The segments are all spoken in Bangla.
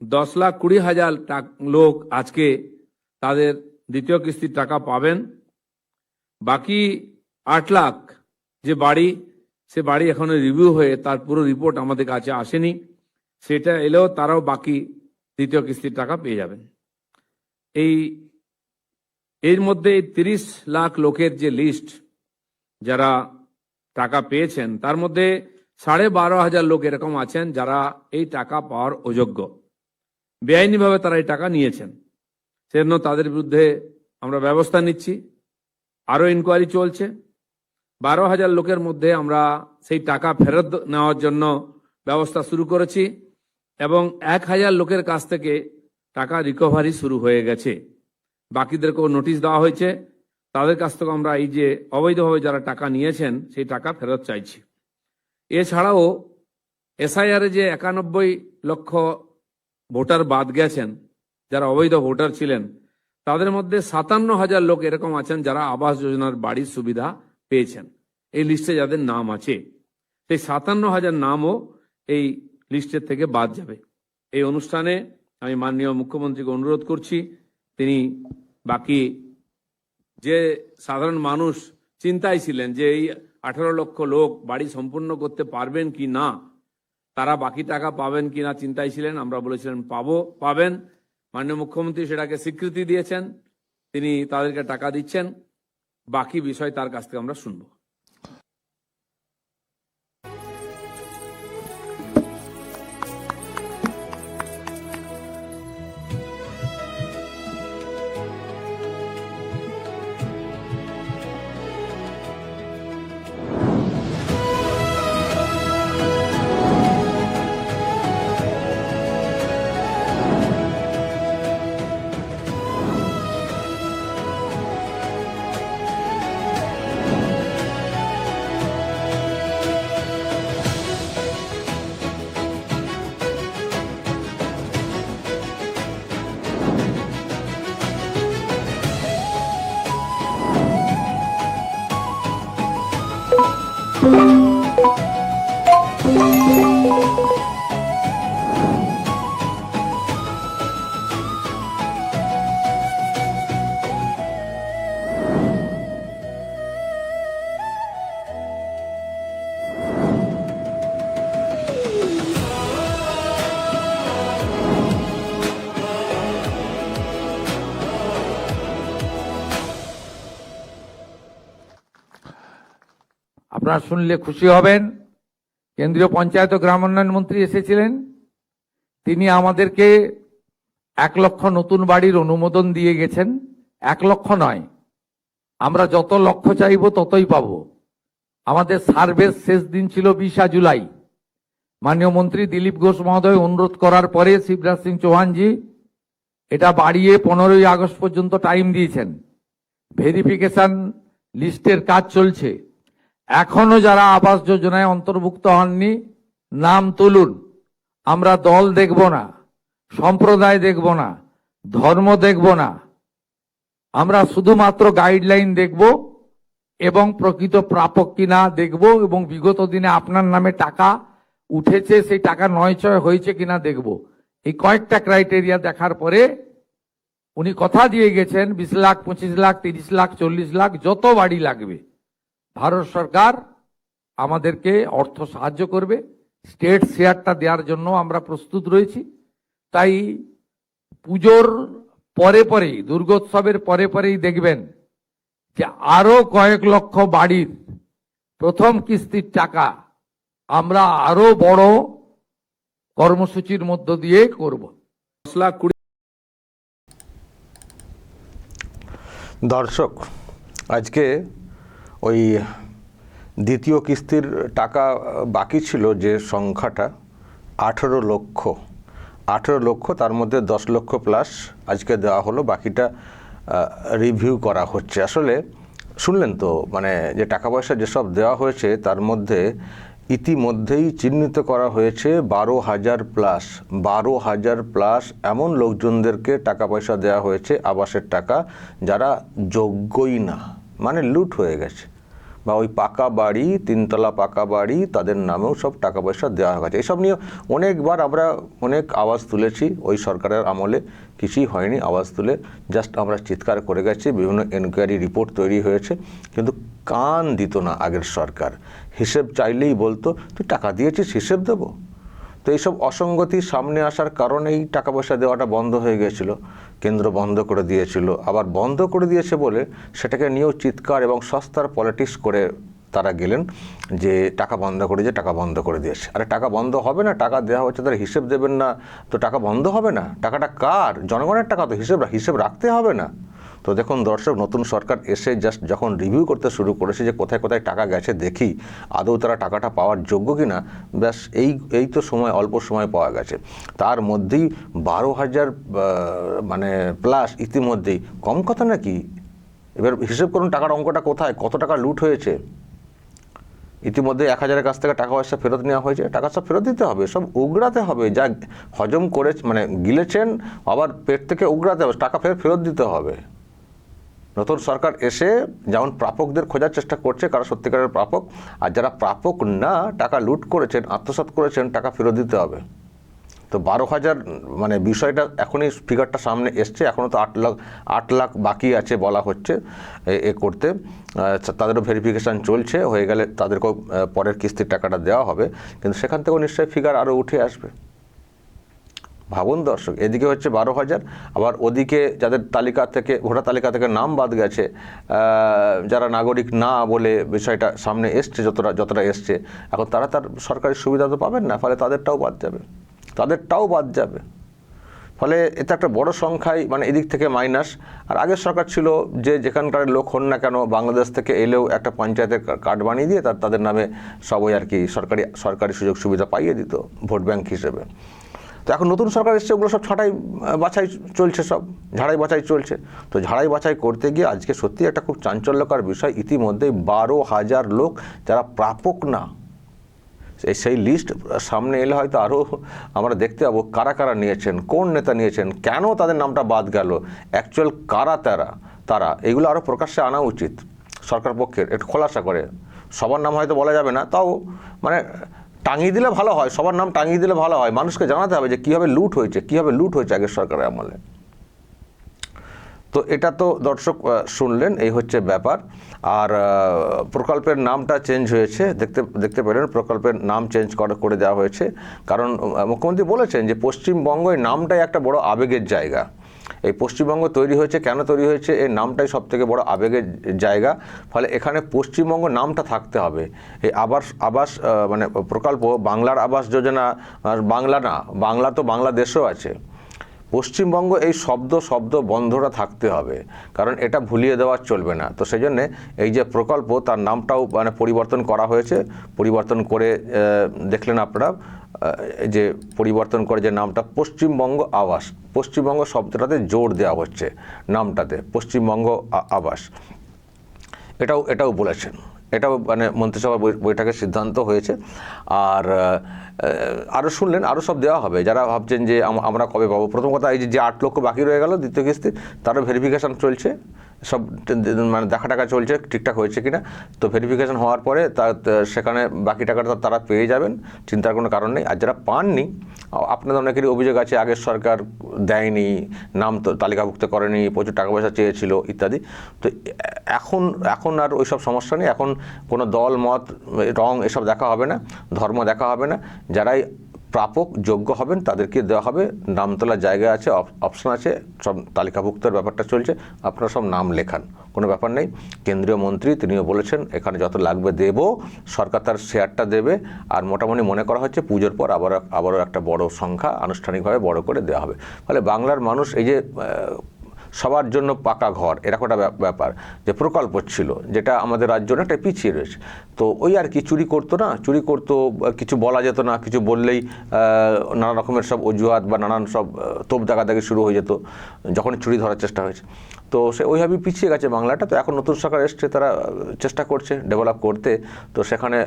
10,20,000 লোক আজকে তাদের দ্বিতীয় কিস্তির টাকা পাবেন। বাকি 8 লাখ যে বাড়ি, সে বাড়ি এখনো রিভিউ হয়ে তার পুরো রিপোর্ট আমাদের কাছে আসেনি, সেটা এলেও তারাও বাকি দ্বিতীয় কিস্তির টাকা পেয়ে যাবেন। এর মধ্যে 30 লাখ লোকের যে লিস্ট যারা টাকা পেয়েছেন, তার মধ্যে 12,500 লোক এরকম আছেন যারা এই টাকা পাওয়ার অযোগ্য, বেআইনিভাবে তারা এই টাকা নিয়েছেন। সেজন্য তাদের বিরুদ্ধে আমরা ব্যবস্থা নিচ্ছি, আরও ইনকোয়ারি চলছে। 12,000 লোকের মধ্যে আমরা সেই টাকা ফেরত নেওয়ার জন্য ব্যবস্থা শুরু করেছি এবং 1,000 লোকের কাছ থেকে টাকা রিকভারি শুরু হয়ে গেছে। বাকিদেরকেও নোটিশ দেওয়া হয়েছে, তাদের কাছ থেকে আমরা এই যে অবৈধভাবে যারা টাকা নিয়েছেন সেই টাকা ফেরত চাইছি। এছাড়াও এসআইআর যে 91 লক্ষ ভোটার বাদ গেছেন, যারা অবৈধ ভোটার ছিলেন, তাদের মধ্যে 57,000 লোক এরকম আছেন যারা আবাস যোজনার বাড়ির সুবিধা পেয়েছেন। এই লিস্টে যাদের নাম আছে, সেই 57,000 নামও এই লিস্টের থেকে বাদ যাবে। এই অনুষ্ঠানে আমি মাননীয় মুখ্যমন্ত্রীকে অনুরোধ করছি, তিনি বাকি যে সাধারণ মানুষ চিন্তায় ছিলেন যে এই 18 লক্ষ লোক বাড়ি সম্পূর্ণ করতে পারবেন কি না, তারা বাকি টাকা পাবেন কি না চিন্তায় ছিলেন, আমরা বলেছিলেন পাবেন। মাননীয় মুখ্যমন্ত্রী সেটাকে স্বীকৃতি দিয়েছেন, তিনি তাদেরকে টাকা দিচ্ছেন। বাকি বিষয় তার কাছ থেকে আমরা শুনবো। আপনারা শুনলে খুশি হবেন, কেন্দ্রীয় পঞ্চায়েত ও গ্রাম উন্নয়ন মন্ত্রী এসেছিলেন, তিনি আমাদেরকে 1 লক্ষ নতুন বাড়ির অনুমোদন দিয়ে গেছেন। 1 লক্ষ নয়, আমরা যত লক্ষ চাইব ততই পাব। আমাদের সার্ভের শেষ দিন ছিল 20 জুলাই। মাননীয় মন্ত্রী দিলীপ ঘোষ মহোদয় অনুরোধ করার পরে শিবরাজ সিং চৌহানজি এটা বাড়িয়ে 15ই আগস্ট পর্যন্ত টাইম দিয়েছেন। ভেরিফিকেশন লিস্টের কাজ চলছে। এখনো যারা আবাস যোজনায় অন্তর্ভুক্ত হননি, নাম তুলুন। আমরা দল দেখব না, সম্প্রদায় দেখব না, ধর্ম দেখব না, আমরা শুধুমাত্র গাইডলাইন দেখব এবং প্রকৃত প্রাপক কিনা দেখব, এবং বিগত দিনে আপনার নামে টাকা উঠেছে সেই টাকা নয়ছয় হয়েছে কিনা দেখব। এই কয়েকটা ক্রাইটেরিয়া দেখার পরে উনি কথা দিয়ে গেছেন 20 লাখ, 25 লাখ, 30 লাখ, 40 লাখ, যত বাড়ি লাগবে ভারত সরকার আমাদেরকে অর্থ সাহায্য করবে। স্টেট শেয়ারটা দেওয়ার জন্য আমরা প্রস্তুত রয়েছি। তাই পুজোর পরে পরেই, দুর্গোৎসবের পরে পরেই দেখবেন যে আরো কয়েক লক্ষ বাড়ির প্রথম কিস্তির টাকা আমরা আরো বড় কর্মসূচির মধ্য দিয়ে করব। দর্শক, আজকে ওই দ্বিতীয় কিস্তির টাকা বাকি ছিল যে সংখ্যাটা 18 লক্ষ, তার মধ্যে 10 লক্ষ প্লাস আজকে দেওয়া হলো, বাকিটা রিভিউ করা হচ্ছে। আসলে শুনলেন তো, মানে যে টাকা পয়সা যেসব দেওয়া হয়েছে তার মধ্যে ইতিমধ্যেই চিহ্নিত করা হয়েছে 12,000 প্লাস এমন লোকজনদেরকে টাকা পয়সা দেওয়া হয়েছে, আবাসের টাকা, যারা যোগ্যই না, মানে লুট হয়ে গেছে। বা ওই পাকা বাড়ি, 3তলা পাকা বাড়ি, তাদের নামেও সব টাকা পয়সা দেওয়া হয়ে গেছে। এইসব নিয়ে অনেকবার আমরা অনেক আওয়াজ তুলেছি, ওই সরকারের আমলে কিছুই হয়নি, আওয়াজ তুলে জাস্ট আমরা চিৎকার করে গেছি, বিভিন্ন এনকোয়ারি রিপোর্ট তৈরি হয়েছে, কিন্তু কান দিত না আগের সরকার। হিসেব চাইলেই বলতো তুই টাকা দিয়েছিস, হিসেব দেবো। তো এইসব অসঙ্গতি সামনে আসার কারণেই টাকা পয়সা দেওয়াটা বন্ধ হয়ে গিয়েছিল, কেন্দ্র বন্ধ করে দিয়েছিল। আবার বন্ধ করে দিয়েছে বলে সেটাকে নিয়েও চিৎকার এবং সস্তার পলিটিক্স করে তারা গেলেন যে টাকা বন্ধ করে, যে টাকা বন্ধ করে দিয়েছে। আরে টাকা বন্ধ হবে না, টাকা দেওয়া হচ্ছে, তারা হিসেব দেবেন না তো টাকা বন্ধ হবে না? টাকাটা কার? জনগণের টাকা, তো হিসেব রাখতে হবে না? তো দেখুন দর্শক, নতুন সরকার এসে জাস্ট যখন রিভিউ করতে শুরু করেছে যে কোথায় কোথায় টাকা গেছে দেখি আদৌ তারা টাকাটা পাওয়ার যোগ্য কিনা, ব্যাস এই তো সময়, অল্প সময় পাওয়া গেছে। তার মধ্যেই 12,000 মানে প্লাস ইতিমধ্যেই, কম কথা নাকি? এবার হিসেব করুন টাকার অঙ্কটা কোথায়, কত টাকা লুট হয়েছে। ইতিমধ্যে 1,000-এর কাছ থেকে টাকা পয়সা ফেরত নেওয়া হয়েছে, টাকা সব ফেরত দিতে হবে, সব উগড়াতে হবে, যা হজম করে মানে গিলেছেন আবার পেট থেকে উগড়াতে হবে, টাকা ফেরত দিতে হবে। নতুন সরকার এসে যেমন প্রাপকদের খোঁজার চেষ্টা করছে, কারা সত্যিকারের প্রাপক, আর যারা প্রাপক না, টাকা লুট করেছেন, আত্মসাৎ করেছেন, টাকা ফেরত দিতে হবে। তো 12,000 মানে বিষয়টা এখনই ফিগারটা সামনে এসছে, এখনও তো 8 লাখ বাকি আছে বলা হচ্ছে এ করতে। তাদেরও ভেরিফিকেশান চলছে, হয়ে গেলে তাদেরকেও পরের কিস্তির টাকাটা দেওয়া হবে, কিন্তু সেখান থেকেও নিশ্চয়ই ফিগার আরও উঠে আসবে। ভাবুন দর্শক, এদিকে হচ্ছে 12,000, আবার ওদিকে যাদের তালিকা থেকে, ভোটার তালিকা থেকে নাম বাদ গেছে, যারা নাগরিক না বলে বিষয়টা সামনে এসছে, যতটা এসছে, এখন তারা তার সরকারি সুবিধা তো পাবেন না, ফলে তাদেরটাও বাদ যাবে। ফলে এটা একটা বড় সংখ্যায়, মানে এদিক থেকে মাইনাস। আর আগের সরকার ছিল যে যেখানকার লোক হন না কেন, বাংলাদেশ থেকে এলেও একটা পঞ্চায়েতের কার্ড বানিয়ে দিয়ে তাদের নামে সবই আর কি সরকারি সুযোগ সুবিধা পাইয়ে দিত ভোট ব্যাংক হিসেবে। তো এখন নতুন সরকার এসছে, ওগুলো সব ঝাড়াই বাছাই চলছে। তো ঝাড়াই বাছাই করতে গিয়ে আজকে সত্যি একটা খুব চাঞ্চল্যকর বিষয়, ইতিমধ্যেই 12,000 লোক যারা প্রাপক না, সেই লিস্ট সামনে এলে হয়তো আরও আমরা দেখতে পাবো কারা কারা নিয়েছেন, কোন নেতা নিয়েছেন, কেন তাদের নামটা বাদ গেল, অ্যাকচুয়াল কারা তারা এগুলো আরও প্রকাশ্যে আনা উচিত সরকার পক্ষের, একটু খোলাসা করে। সবার নাম হয়তো বলা যাবে না, তাও মানে টাঙিয়ে দিলে ভালো হয়, সবার নাম টাঙিয়ে দিলে ভালো হয়, মানুষকে জানাতে হবে যে কীভাবে লুট হয়েছে আগের সরকারের আমলে। তো এটা তো দর্শক শুনলেন, এই হচ্ছে ব্যাপার। আর প্রকল্পের নামটা চেঞ্জ হয়েছে, দেখতে পেলেন, প্রকল্পের নাম চেঞ্জ করে দেওয়া হয়েছে, কারণ মুখ্যমন্ত্রী বলেছেন যে পশ্চিমবঙ্গ এই নামটাই একটা বড় আবেগের জায়গা। এই পশ্চিমবঙ্গ তৈরি হয়েছে, কেন তৈরি হয়েছে, এই নামটাই সবথেকে বড় আবেগের জায়গা। ফলে এখানে পশ্চিমবঙ্গ নামটা থাকতে হবে। এই আবাস মানে প্রকল্প, বাংলার আবাস যোজনা, বাংলা তো বাংলাদেশও আছে, পশ্চিমবঙ্গ এই শব্দ বন্ধটা থাকতে হবে, কারণ এটা ভুলিয়ে দেওয়া চলবে না। তো সেই জন্যে এই যে প্রকল্প, তার নামটাও মানে পরিবর্তন করা হয়েছে। পরিবর্তন করে দেখলেন আপনারা যে পরিবর্তন করে যে নামটা পশ্চিমবঙ্গ আবাস, পশ্চিমবঙ্গ শব্দটাতে জোর দেওয়া হচ্ছে নামটাতে, পশ্চিমবঙ্গ আবাস, এটাও বলেছেন। এটাও মানে মন্ত্রিসভার বৈঠকের সিদ্ধান্ত হয়েছে। আর আরও শুনলেন, আরও সব দেওয়া হবে। যারা ভাবছেন যে আমরা কবে পাবো, প্রথম কথা এই যে 8 লক্ষ বাকি রয়ে গেল দ্বিতীয় কিস্তি, তারও ভেরিফিকেশান চলছে, সব মানে দেখা চলছে ঠিকঠাক হয়েছে কিনা। তো ভেরিফিকেশান হওয়ার পরে সেখানে বাকি টাকাটা তারা পেয়ে যাবেন, চিন্তার কোনো কারণ নেই। আর যারা পাননি, আপনাদের অনেকেরই অভিযোগ আছে আগের সরকার দেয়নি, নাম তো তালিকাভুক্ত করেনি, প্রচুর টাকা পয়সা চেয়েছিল ইত্যাদি। তো এখন আর ওইসব সমস্যা নেই। এখন কোনো দল, মত, রং এসব দেখা হবে না, ধর্ম দেখা হবে না। যারাই প্রাপক যোগ্য হবেন তাদেরকে দেওয়া হবে। নাম তোলার জায়গা আছে, অপশন আছে, সব তালিকাভুক্তের ব্যাপারটা চলছে, আপনারা সব নাম লেখান, কোনো ব্যাপার নেই। কেন্দ্রীয় মন্ত্রী তিনিও বলেছেন এখানে যত লাগবে দেব, সরকার তার শেয়ারটা দেবে। আর মোটামুটি মনে করা হচ্ছে পুজোর পর আবারও একটা বড় সংখ্যা আনুষ্ঠানিকভাবে বড় করে দেওয়া হবে। ফলে বাংলার মানুষ এই যে সবার জন্য পাকা ঘর, এরকম একটা ব্যাপার যে প্রকল্প ছিল, যেটা আমাদের রাজ্য অনেকটা পিছিয়ে রয়েছে। তো ওই আর কি, চুরি করতো, কিছু বলা যেত না, কিছু বললেই নানা রকমের সব অজুহাত বা নানান সব তোপ দাগাদাগি শুরু হয়ে যেত যখন চুরি ধরার চেষ্টা হয়েছে। তো সে ওইভাবেই পিছিয়ে গেছে বাংলাটা। তো এখন নতুন সরকার এসছে, তারা চেষ্টা করছে ডেভেলপ করতে। তো সেখানে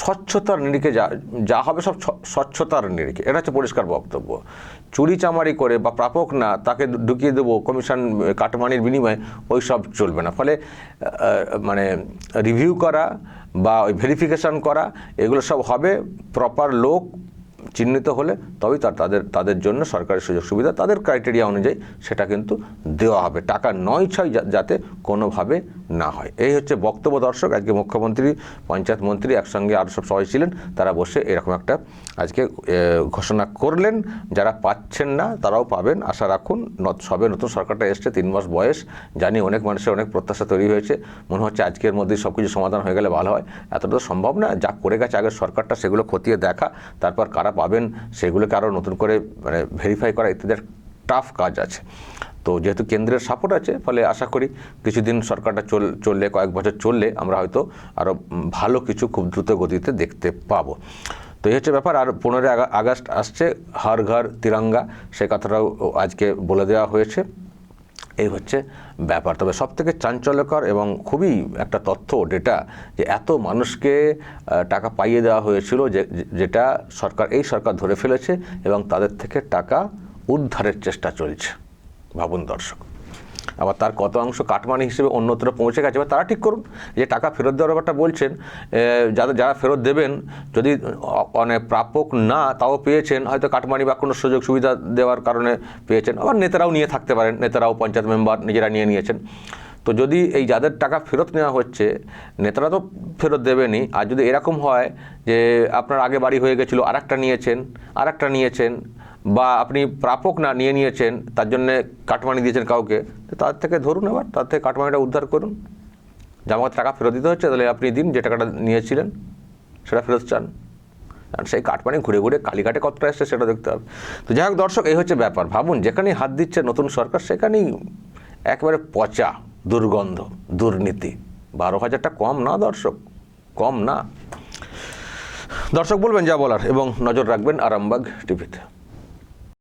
স্বচ্ছতার নিরিখে যা হবে সব স্বচ্ছতার নিরিখে, এটা হচ্ছে পরিষ্কার বক্তব্য। চুরি চামারি করে বা প্রাপক না তাকে ঢুকিয়ে দেবো, কমিশন কাটমানির বিনিময়ে ওই সব চলবে না। ফলে মানে রিভিউ করা বা ওই ভেরিফিকেশন করা এগুলো সব হবে প্রপার লোক চিহ্নিত হলে তবেই তাদের জন্য সরকারি সুযোগ সুবিধা তাদের ক্রাইটেরিয়া অনুযায়ী সেটা কিন্তু দেওয়া হবে। টাকা নয় ছয় যাতে কোনোভাবে না হয়। এই হচ্ছে বক্তব্য দর্শক। আজকে মুখ্যমন্ত্রী, পঞ্চায়েত মন্ত্রী একসঙ্গে আরও সব সবাই ছিলেন, তারা বসে এরকম একটা আজকে ঘোষণা করলেন। যারা পাচ্ছেন না তারাও পাবেন, আশা রাখুন। সবে নতুন সরকারটা এসছে, 3 মাস বয়স, জানি অনেক মানুষের অনেক প্রত্যাশা তৈরি হয়েছে। মনে হচ্ছে আজকের মধ্যেই সব কিছু সমাধান হয়ে গেলে ভালো হয়। এতটা তো সম্ভব না। যা করে গেছে আগের সরকারটা সেগুলো খতিয়ে দেখা, তারপর কারা পাবেন সেগুলোকে আরও নতুন করে মানে ভেরিফাই করা ইত্যাদি টাফ কাজ আছে। তো যেহেতু কেন্দ্রের সাপোর্ট আছে, ফলে আশা করি কিছুদিন সরকারটা চললে, কয়েক বছর চললে আমরা হয়তো আরও ভালো কিছু খুব দ্রুত গতিতে দেখতে পাবো। তো এই হচ্ছে ব্যাপার। আর 15 আগস্ট আসছে, হর ঘর তিরঙ্গা, সেই কথাটাও আজকে বলে দেওয়া হয়েছে। এই হচ্ছে ব্যাপার। তবে সবথেকে চাঞ্চল্যকর এবং খুবই একটা তথ্য ডেটা যে এত মানুষকে টাকা পাইয়ে দেওয়া হয়েছিল যেটা এই সরকার ধরে ফেলেছে এবং তাদের থেকে টাকা উদ্ধারের চেষ্টা চলছে। ভাবুন দর্শক, আবার তার কত অংশ কাটমানি হিসেবে অন্যত্র পৌঁছে গেছে, তারা ঠিক করুন। যে টাকা ফেরত দেওয়ার ব্যাপারটা বলছেন, যারা ফেরত দেবেন যদি অনেক প্রাপক না তাও পেয়েছেন, হয়তো কাটমানি বা কোনো সুযোগ সুবিধা দেওয়ার কারণে পেয়েছেন। আবার নেতারাও নিয়ে থাকতে পারেন, নেতারাও পঞ্চায়েত মেম্বার নিজেরা নিয়েছেন। তো যদি এই যাদের টাকা ফেরত নেওয়া হচ্ছে নেতারা তো ফেরত দেবেনই, আর যদি এরকম হয় যে আপনার আগে বাড়ি হয়ে গেছিলো আরেকটা নিয়েছেন বা আপনি প্রাপক না নিয়েছেন, তার জন্যে কাটমানি দিয়েছেন কাউকে, তার থেকে ধরুন, আবার তার থেকে কাটমানিটা উদ্ধার করুন। যে আমাকে টাকা ফেরত দিতে হচ্ছে, তাহলে আপনি দিন, যে টাকাটা নিয়েছিলেন সেটা ফেরত চান। আর সেই কাটমানি ঘুরে ঘুরে কালীঘাটে কতটা এসছে সেটা দেখতে হবে। তো যাই হোক দর্শক, এই হচ্ছে ব্যাপার। ভাবুন, যেখানেই হাত দিচ্ছে নতুন সরকার সেখানেই একেবারে পচা দুর্গন্ধ, দুর্নীতি। 12,000টা কম না দর্শক, কম না। দর্শক বলবেন যা বলার এবং নজর রাখবেন আরামবাগ টিভিতে।